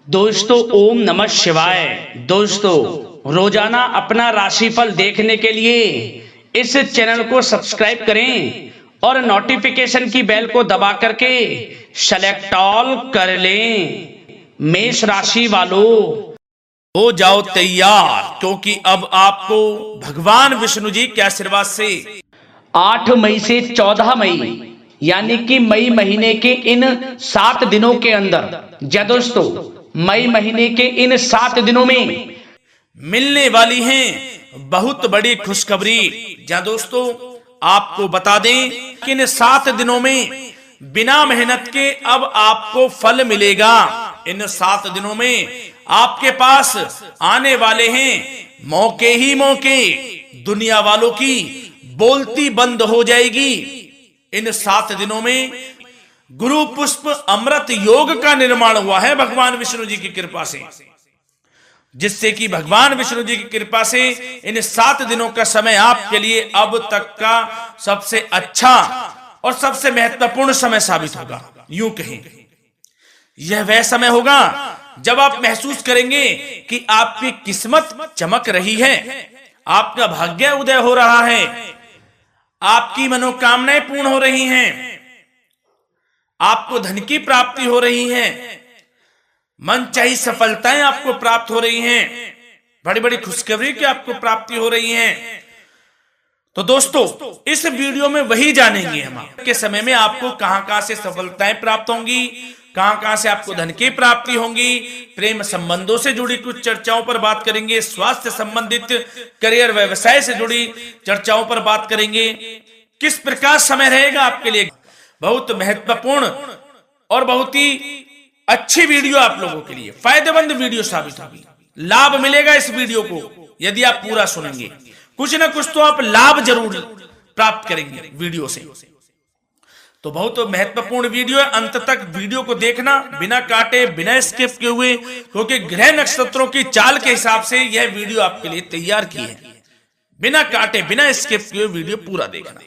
दोस्तों ओम नमः शिवाय। दोस्तों रोजाना अपना राशिफल देखने के लिए इस चैनल को सब्सक्राइब करें और नोटिफिकेशन की बेल को दबा करके सेलेक्ट ऑल कर लें। मेष राशि वालों, हो जाओ तैयार, क्योंकि अब आपको भगवान विष्णु जी के आशीर्वाद से 8 मई से 14 मई यानी कि मई महीने के इन 7 दिनों के अंदर, या दोस्तों मई महीने के इन 7 दिनों में मिलने वाली हैं बहुत बड़ी खुशखबरी। जहां दोस्तों आपको बता दें कि इन 7 दिनों में बिना मेहनत के अब आपको फल मिलेगा। इन 7 दिनों में आपके पास आने वाले हैं मौके ही मौके। दुनिया वालों की बोलती बंद हो जाएगी। इन 7 दिनों में गुरु पुष्प अमृत योग का निर्माण हुआ है भगवान विष्णु जी की कृपा से, जिससे कि भगवान विष्णु जी की कृपा से इन 7 दिनों का समय आपके लिए अब तक का सबसे अच्छा और सबसे महत्वपूर्ण समय साबित होगा। यूं कहें यह वह समय होगा जब आप महसूस करेंगे कि आपकी किस्मत चमक रही है, आपका भाग्य उदय हो रहा है, आपकी मनोकामनाएं पूर्ण हो रही हैं, आपको धन की प्राप्ति हो रही है, मनचाही सफलताएं आपको प्राप्त हो रही हैं, बड़ी बड़ी खुशखबरी की आपको प्राप्ति हो रही है। तो दोस्तों इस वीडियो में वही जानेंगे हम के समय में आपको कहां कहां से सफलताएं प्राप्त होंगी, कहां कहां से आपको धन की प्राप्ति होंगी, प्रेम संबंधों से जुड़ी कुछ चर्चाओं पर बात करेंगे, स्वास्थ्य संबंधित करियर व्यवसाय से जुड़ी चर्चाओं पर बात करेंगे। किस प्रकार समय रहेगा आपके लिए, बहुत महत्वपूर्ण और बहुत ही अच्छी वीडियो आप लोगों के लिए फायदेमंद वीडियो साबित होगी। लाभ मिलेगा इस वीडियो को यदि आप पूरा सुनेंगे, कुछ ना कुछ तो आप लाभ जरूर प्राप्त करेंगे वीडियो से। तो बहुत महत्वपूर्ण वीडियो है, अंत तक वीडियो को देखना बिना काटे बिना स्किप किए हुए, क्योंकि ग्रह नक्षत्रों की चाल के हिसाब से यह वीडियो आपके लिए तैयार की है। बिना काटे बिना स्किप किए वीडियो पूरा देखना।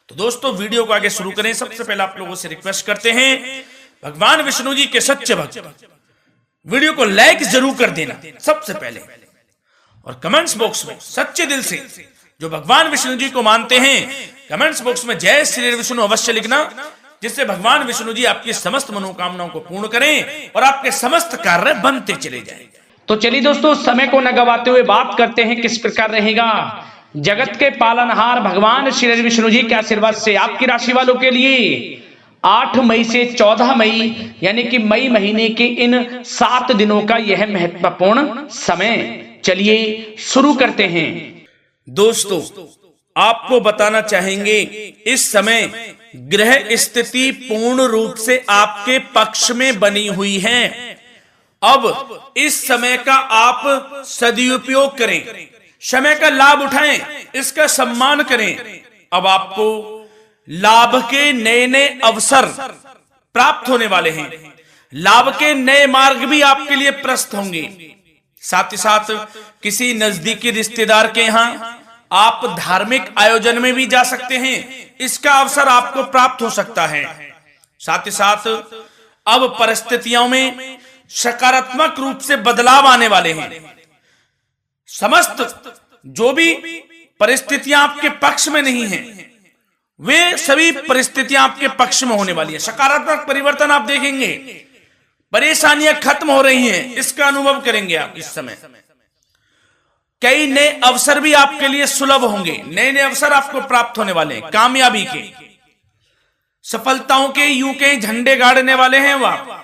तो दोस्तों वीडियो को आगे शुरू करें। सबसे पहले आप लोगों से रिक्वेस्ट करते हैं, भगवान विष्णु जी के सच्चे भक्त वीडियो को लाइक जरूर कर देना सबसे पहले, और कमेंट्स बॉक्स में सच्चे दिल से जो भगवान विष्णु जी को मानते हैं कमेंट्स बॉक्स में जय श्री विष्णु अवश्य लिखना, जिससे भगवान विष्णु जी आपकी समस्त मनोकामनाओं को पूर्ण करें और आपके समस्त कार्य बनते चले जाएं। तो चलिए दोस्तों समय को न गवाते हुए बात करते हैं किस प्रकार रहेगा जगत के पालनहार भगवान श्री विष्णु जी के आशीर्वाद से आपकी राशि वालों के लिए 8 मई से 14 मई यानी कि मई महीने के इन 7 दिनों का यह महत्वपूर्ण समय। चलिए शुरू करते हैं। दोस्तों आपको बताना चाहेंगे इस समय ग्रह स्थिति पूर्ण रूप से आपके पक्ष में बनी हुई है। अब इस समय का आप सदुपयोग करें, समय का लाभ उठाएं, इसका सम्मान करें। अब आपको लाभ के नए नए अवसर प्राप्त होने वाले हैं, लाभ के नए मार्ग भी आपके लिए प्रशस्त होंगे। साथ ही साथ किसी नजदीकी रिश्तेदार के यहां आप धार्मिक आयोजन में भी जा सकते हैं, इसका अवसर आपको प्राप्त हो सकता है। साथ ही साथ अब परिस्थितियों में सकारात्मक रूप से बदलाव आने वाले हैं। समस्त जो भी परिस्थितियां आपके पक्ष में नहीं हैं, वे सभी परिस्थितियां आपके पक्ष में होने वाली है। सकारात्मक परिवर्तन आप देखेंगे, परेशानियां खत्म हो रही हैं, इसका अनुभव करेंगे आप इस समय। कई नए अवसर भी आपके लिए सुलभ होंगे, नए नए अवसर आपको प्राप्त होने वाले हैं, कामयाबी के, सफलताओं के यूं के झंडे गाड़ने वाले हैं वह।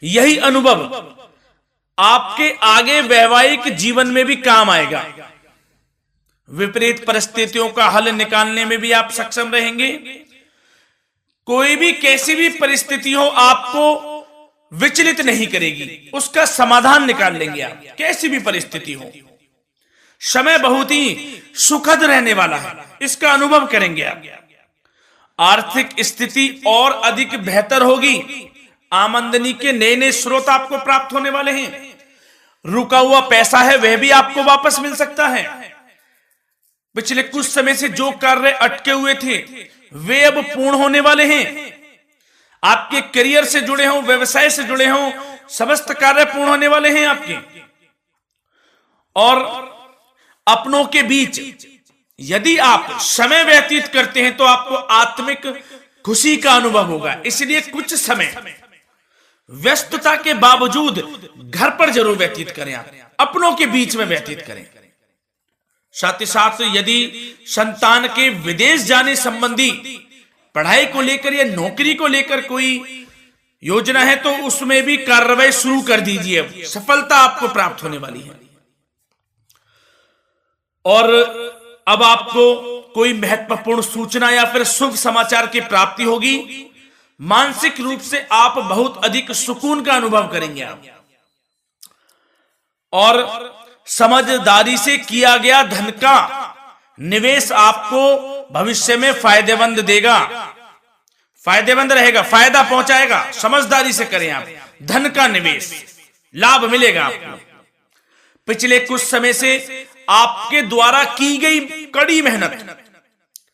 यही अनुभव आपके आगे वैवाहिक जीवन में भी काम आएगा। विपरीत परिस्थितियों का हल निकालने में भी आप सक्षम रहेंगे। कोई भी कैसी भी परिस्थिति हो आपको विचलित नहीं करेगी, उसका समाधान निकाल लेंगे आप, कैसी भी परिस्थिति हो। समय बहुत ही सुखद रहने वाला है, इसका अनुभव करेंगे आप। आर्थिक स्थिति और अधिक बेहतर होगी, आमदनी के नए नए स्रोत आपको प्राप्त होने वाले हैं। रुका हुआ पैसा है वह भी आपको वापस मिल सकता है। पिछले कुछ समय से जो कार्य अटके हुए थे वे अब पूर्ण होने वाले हैं। आपके करियर से जुड़े हों, व्यवसाय से जुड़े हों, समस्त कार्य पूर्ण होने वाले हैं आपके। और अपनों के बीच यदि आप समय व्यतीत करते हैं तो आपको आत्मिक खुशी का अनुभव होगा। इसलिए कुछ समय व्यस्तता के बावजूद घर पर जरूर व्यतीत करें, आप अपनों के बीच में व्यतीत करें। साथ ही साथ यदि संतान के विदेश जाने संबंधी पढ़ाई को लेकर या नौकरी को लेकर कोई योजना है तो उसमें भी कार्रवाई शुरू कर दीजिए, सफलता आपको प्राप्त होने वाली है। और अब आपको कोई महत्वपूर्ण सूचना या फिर शुभ समाचार की प्राप्ति होगी। मानसिक रूप से आप बहुत अधिक सुकून का अनुभव करेंगे आप। और समझदारी से किया गया धन का निवेश आपको भविष्य में फायदेमंद देगा, फायदेमंद रहेगा, फायदा पहुंचाएगा। समझदारी से करें आप, धन का निवेश लाभ मिलेगा आपको। पिछले कुछ समय से आपके द्वारा की गई कड़ी मेहनत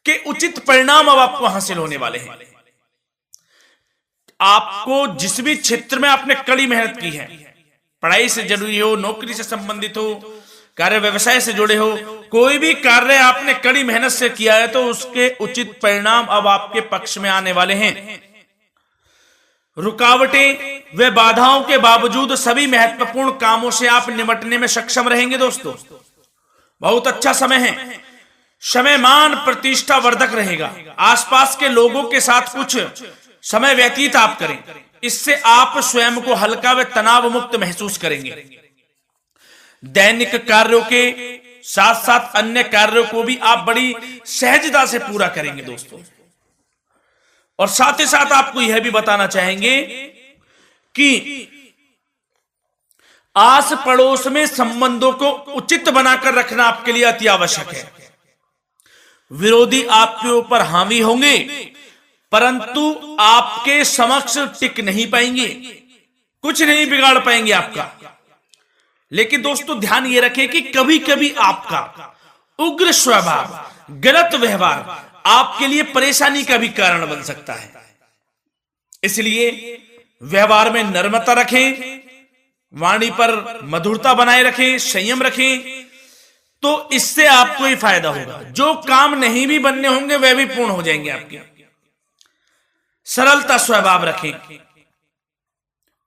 के उचित परिणाम अब आपको हासिल होने वाले हैं। आपको जिस भी क्षेत्र में आपने कड़ी मेहनत की है, पढ़ाई से जरूरी हो, नौकरी से संबंधित हो, कार्य व्यवसाय से जुड़े हो, कोई भी कार्य आपने कड़ी मेहनत से किया है तो उसके उचित परिणाम अब आपके पक्ष में आने वाले हैं। रुकावटें व बाधाओं के बावजूद सभी महत्वपूर्ण कामों से आप निपटने में सक्षम रहेंगे। दोस्तों बहुत अच्छा समय है, समय मान प्रतिष्ठा वर्धक रहेगा। आसपास के लोगों के साथ कुछ समय व्यतीत आप करें, इससे आप स्वयं को हल्का व तनाव मुक्त महसूस करेंगे। दैनिक कार्यों के साथ साथ अन्य कार्यों को भी आप बड़ी सहजता से पूरा करेंगे दोस्तों। और साथ ही साथ आपको यह भी बताना चाहेंगे कि आस पड़ोस में संबंधों को उचित बनाकर रखना आपके लिए अति आवश्यक है। विरोधी आपके ऊपर हावी होंगे परंतु आपके समक्ष टिक नहीं पाएंगे, कुछ नहीं बिगाड़ पाएंगे आपका। लेकिन दोस्तों ध्यान ये रखें कि कभी कभी आपका उग्र स्वभाव, गलत व्यवहार आपके लिए परेशानी का भी कारण बन सकता है। इसलिए व्यवहार में नम्रता रखें, वाणी पर मधुरता बनाए रखें, संयम रखें, तो इससे आपको ही फायदा होगा। जो काम नहीं भी बनने होंगे वह भी पूर्ण हो जाएंगे आपके। सरलता स्वभाव रखें।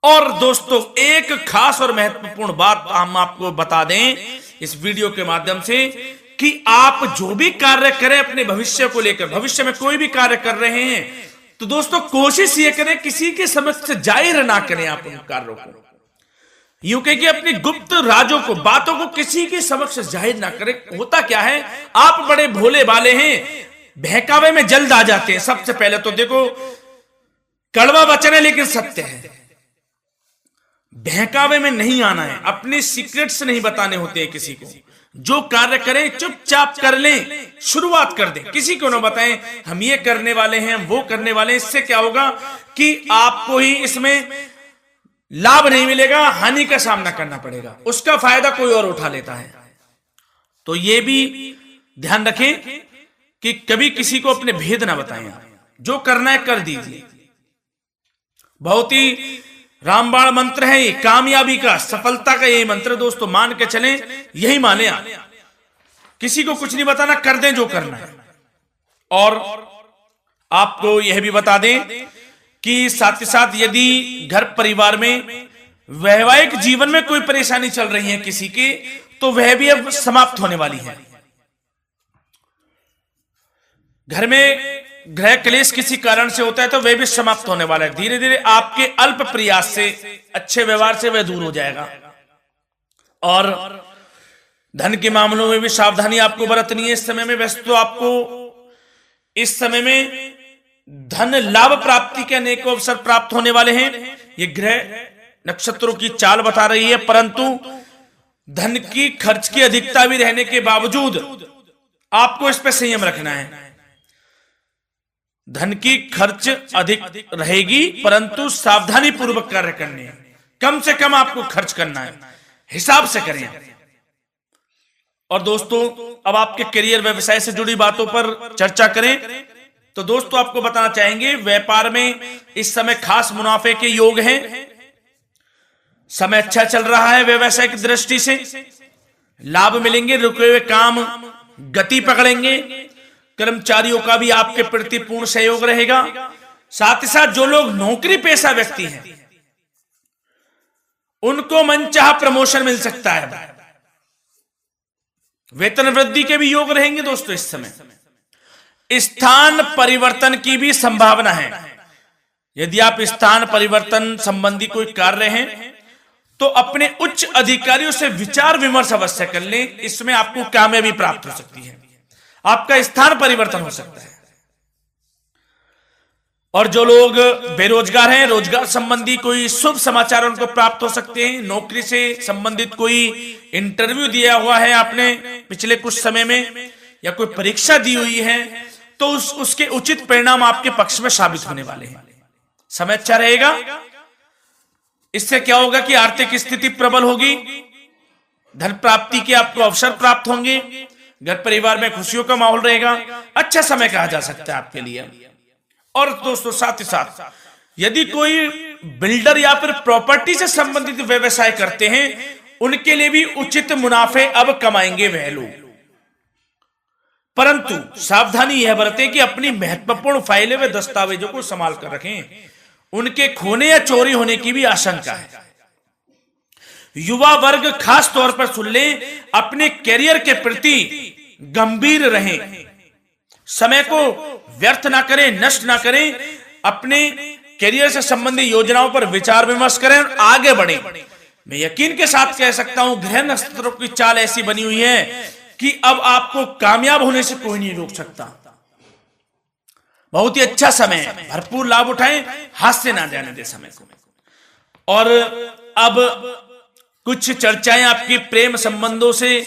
और दोस्तों एक खास और महत्वपूर्ण बात हम आपको बता दें इस वीडियो के माध्यम से कि आप जो भी कार्य करें अपने भविष्य को लेकर, भविष्य में कोई भी कार्य कर रहे हैं तो दोस्तों कोशिश ये करें किसी के समक्ष जाहिर ना करें आप उन कार्यों को। यूं कह कि अपनी गुप्त राजों को, बातों को किसी के समक्ष जाहिर ना करें। होता क्या है, आप बड़े भोले भाले हैं, बहकावे में जल्द आ जाते हैं। सबसे पहले तो देखो कड़वा वचन है लेकिन सत्य है, बहकावे में नहीं आना है, अपने सीक्रेट्स नहीं बताने होते हैं किसी को। जो कार्य करें चुपचाप कर लें, शुरुआत कर दें, किसी को ना बताएं हम ये करने वाले हैं, हम वो करने वाले हैं। इससे क्या होगा कि आपको ही इसमें लाभ नहीं मिलेगा, हानि का सामना करना पड़ेगा, उसका फायदा कोई और उठा लेता है। तो ये भी ध्यान रखें कि कभी किसी को अपने भेद ना बताएं, जो करना है कर दीजिए। बहुत ही रामबाण मंत्र है ये, कामयाबी का, सफलता का यही मंत्र दोस्तों, मान के चलें, यही माने आप। किसी को कुछ नहीं बताना, कर दें जो करना है। और आपको यह भी बता दें कि साथ ही साथ यदि घर परिवार में वैवाहिक जीवन में कोई परेशानी चल रही है किसी की, तो वह भी अब समाप्त होने वाली है। घर में गृह क्लेश किसी कारण से होता है तो वह भी समाप्त होने वाला है। धीरे धीरे आपके अल्प प्रयास से, अच्छे व्यवहार से वह दूर हो जाएगा। और धन के मामलों में भी सावधानी आपको बरतनी है इस समय में। वैसे तो आपको इस समय में धन लाभ प्राप्ति के अनेक अवसर प्राप्त होने वाले हैं, ये ग्रह नक्षत्रों की चाल बता रही है। परंतु धन की खर्च की अधिकता भी रहने के बावजूद आपको इस पर संयम रखना है। धन की खर्च अधिक रहेगी परंतु सावधानी पूर्वक कार्य करने हैं, कम से कम आपको खर्च करना है, हिसाब से करें। और दोस्तों अब आपके करियर व्यवसाय से जुड़ी बातों पर चर्चा करें तो दोस्तों आपको बताना चाहेंगे व्यापार में इस समय खास मुनाफे के योग हैं। समय अच्छा चल रहा है, व्यवसायिक दृष्टि से लाभ मिलेंगे, रुके हुए काम गति पकड़ेंगे, कर्मचारियों का भी आपके प्रति पूर्ण सहयोग रहेगा। साथ ही साथ जो लोग नौकरी पेशा व्यक्ति हैं उनको मनचाहा प्रमोशन मिल सकता है, वेतन वृद्धि के भी योग रहेंगे। दोस्तों इस समय स्थान परिवर्तन की भी संभावना है। यदि आप स्थान परिवर्तन संबंधी कोई कार्य हैं तो अपने उच्च अधिकारियों से विचार विमर्श अवश्य कर लें, इसमें आपको कामयाबी प्राप्त हो सकती है, आपका स्थान परिवर्तन हो सकता है। और जो लोग बेरोजगार हैं, रोजगार संबंधी कोई शुभ समाचार उनको प्राप्त हो सकते हैं। नौकरी से संबंधित कोई इंटरव्यू दिया हुआ है आपने पिछले कुछ समय में, या कोई परीक्षा दी हुई है, तो उसके उचित परिणाम आपके पक्ष में साबित होने वाले हैं। समय अच्छा रहेगा। इससे क्या होगा कि आर्थिक स्थिति प्रबल होगी, धन प्राप्ति के आपको अवसर प्राप्त होंगे, घर परिवार में खुशियों का माहौल रहेगा। अच्छा समय कहा जा सकता है आपके लिए। और दोस्तों साथ ही साथ यदि कोई बिल्डर या फिर प्रॉपर्टी से संबंधित व्यवसाय करते हैं उनके लिए भी उचित मुनाफे अब कमाएंगे वह लोग। परंतु सावधानी यह बरतें कि अपनी महत्वपूर्ण फाइलें व दस्तावेजों को संभाल कर रखें, उनके खोने या चोरी होने की भी आशंका है। युवा वर्ग खास तौर पर सुन लें, अपने कैरियर के प्रति गंभीर रहें, समय को व्यर्थ ना करें, नष्ट ना करें, अपने कैरियर से संबंधित योजनाओं पर विचार विमर्श करें और आगे बढ़ें। मैं यकीन के साथ कह सकता हूं ग्रह नक्षत्रों की चाल ऐसी बनी हुई है कि अब आपको कामयाब होने से कोई नहीं रोक सकता। बहुत ही अच्छा समय है, भरपूर लाभ उठाएं, हाथ से ना जाने दे समय को। और अब कुछ चर्चाएं आपकी प्रेम संबंधों से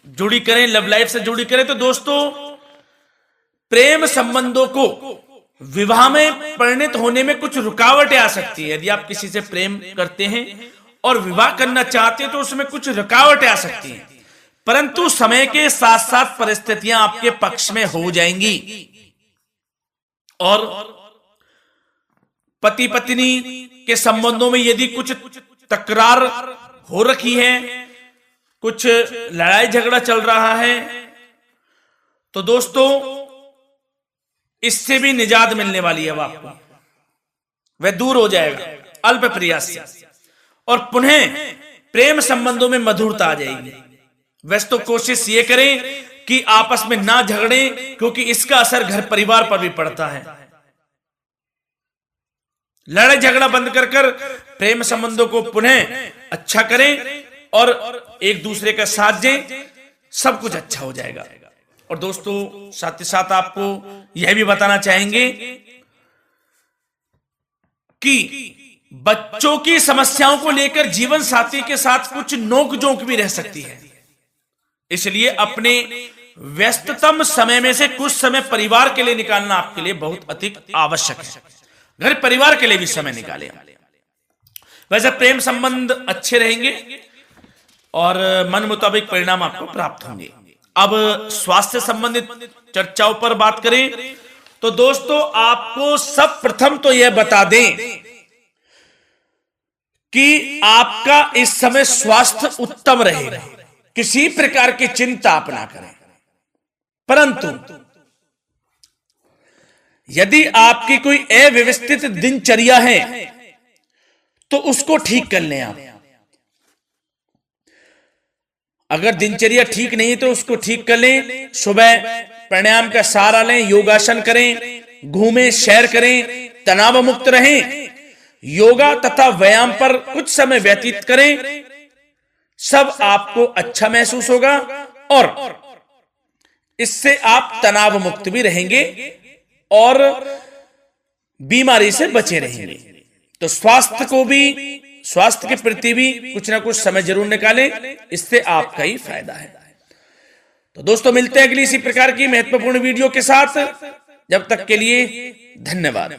जुड़ी करें, लव लाइफ से जुड़ी करें। तो दोस्तों प्रेम संबंधों को विवाह में परिणत होने में कुछ रुकावटें आ सकती है। यदि आप किसी से प्रेम करते हैं और विवाह करना चाहते हैं तो उसमें कुछ रुकावटें आ सकती हैं, परंतु समय के साथ साथ परिस्थितियां आपके पक्ष में हो जाएंगी। और पति पत्नी के संबंधों में यदि कुछ तकरार हो रखी है, कुछ लड़ाई झगड़ा चल रहा है, तो दोस्तों इससे भी निजात मिलने वाली है। आपको वह दूर हो जाएगा अल्प प्रयास से, और पुनः प्रेम संबंधों में मधुरता आ जाएगी। वैसे तो कोशिश ये करें कि आपस में ना झगड़ें, क्योंकि इसका असर घर परिवार पर भी पड़ता है। लड़ाई झगड़ा बंद कर प्रेम संबंधों को पुनः अच्छा करें और एक दूसरे का साथ दें, सब कुछ अच्छा हो जाएगा। और दोस्तों साथ ही साथ आपको यह भी बताना चाहेंगे कि बच्चों की समस्याओं को लेकर जीवन साथी के साथ कुछ नोकझोंक भी रह सकती है, इसलिए अपने व्यस्ततम समय में से कुछ समय परिवार के लिए निकालना आपके लिए बहुत अधिक आवश्यक है। घर परिवार के लिए भी समय निकालें। वैसे प्रेम संबंध अच्छे रहेंगे और मन मुताबिक परिणाम आपको प्राप्त होंगे। अब स्वास्थ्य संबंधित चर्चाओं पर बात करें तो दोस्तों आपको सब प्रथम तो यह बता दें कि आपका इस समय स्वास्थ्य उत्तम रहेगा, किसी प्रकार की चिंता आप ना करें। परंतु यदि आपकी कोई अव्यवस्थित दिनचर्या है तो उसको ठीक कर लें आप। अगर दिनचर्या ठीक नहीं है तो उसको ठीक कर लें। सुबह प्राणायाम का सहारा लें, योगासन करें, घूमें, सैर करें, तनाव मुक्त रहें, योगा तथा व्यायाम पर कुछ समय व्यतीत करें। सब आपको अच्छा महसूस होगा और इससे आप तनाव मुक्त भी रहेंगे और बीमारी से बचे रहेंगे। तो स्वास्थ्य के प्रति भी कुछ ना कुछ समय जरूर निकालें, इससे आपका ही फायदा है। तो दोस्तों मिलते हैं अगली इसी प्रकार की महत्वपूर्ण वीडियो के साथ। जब तक के लिए धन्यवाद।